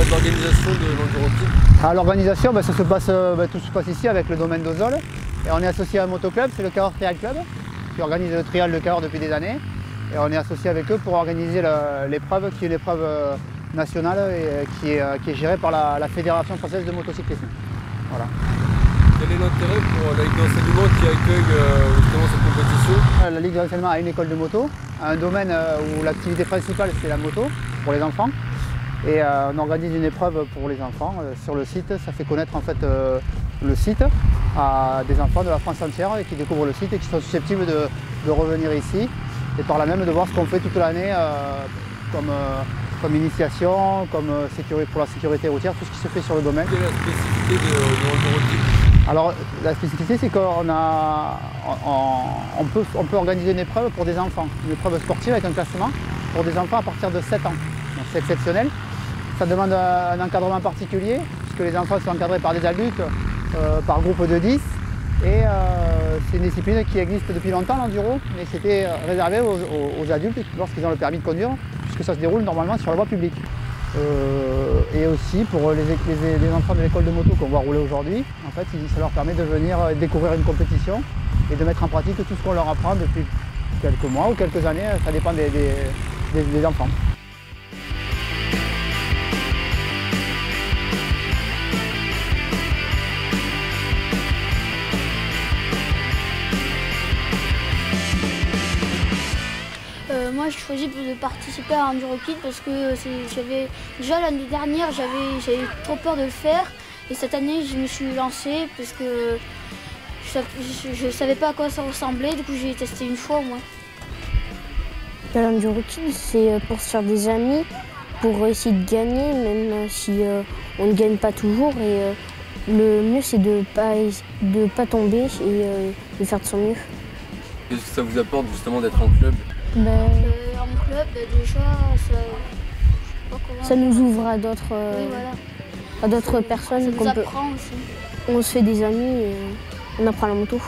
l'organisation de l'EnduroKid? L'organisation, tout se passe ici avec le domaine d'Ozol. Et on est associé à un motoclub, c'est le Cahors Trial Club, qui organise le trial de Cahors depuis des années. Et on est associé avec eux pour organiser l'épreuve, qui est l'épreuve nationale et qui est gérée par la Fédération française de motocyclisme. Voilà. Quel est l'intérêt pour la Ligue d'enseignement qui accueille justement cette compétition? La Ligue d'enseignement a une école de moto, un domaine où l'activité principale c'est la moto pour les enfants. Et on organise une épreuve pour les enfants sur le site. Ça fait connaître en fait le site à des enfants de la France entière qui découvrent le site et qui sont susceptibles de revenir ici et par là même de voir ce qu'on fait toute l'année comme initiation, comme pour la sécurité routière, tout ce qui se fait sur le domaine. Quelle est la spécificité de l'EnduroKid? Alors la spécificité c'est qu'on peut organiser une épreuve pour des enfants, une épreuve sportive avec un classement pour des enfants à partir de 7 ans. Donc c'est exceptionnel. Ça demande un encadrement particulier puisque les enfants sont encadrés par des adultes par groupe de 10 et c'est une discipline qui existe depuis longtemps, l'enduro, mais c'était réservé aux adultes lorsqu'ils ont le permis de conduire puisque ça se déroule normalement sur la voie publique. Et aussi pour les enfants de l'école de moto qu'on voit rouler aujourd'hui, en fait, ça leur permet de venir découvrir une compétition et de mettre en pratique tout ce qu'on leur apprend depuis quelques mois ou quelques années, ça dépend des enfants. Moi, j'ai choisi de participer à EnduroKid parce que déjà l'année dernière, j'avais trop peur de le faire. Et cette année, je me suis lancée parce que je ne savais pas à quoi ça ressemblait. Du coup, j'ai testé une fois au moins. L'EnduroKid, c'est pour se faire des amis, pour essayer de gagner, même si on ne gagne pas toujours. Et le mieux, c'est de pas tomber et de faire de son mieux. Qu'est-ce que ça vous apporte justement d'être en club? En club, déjà, ça nous ouvre à d'autres oui, voilà. personnes. Ça nous apprend aussi. On se fait des amis et on apprend la moto.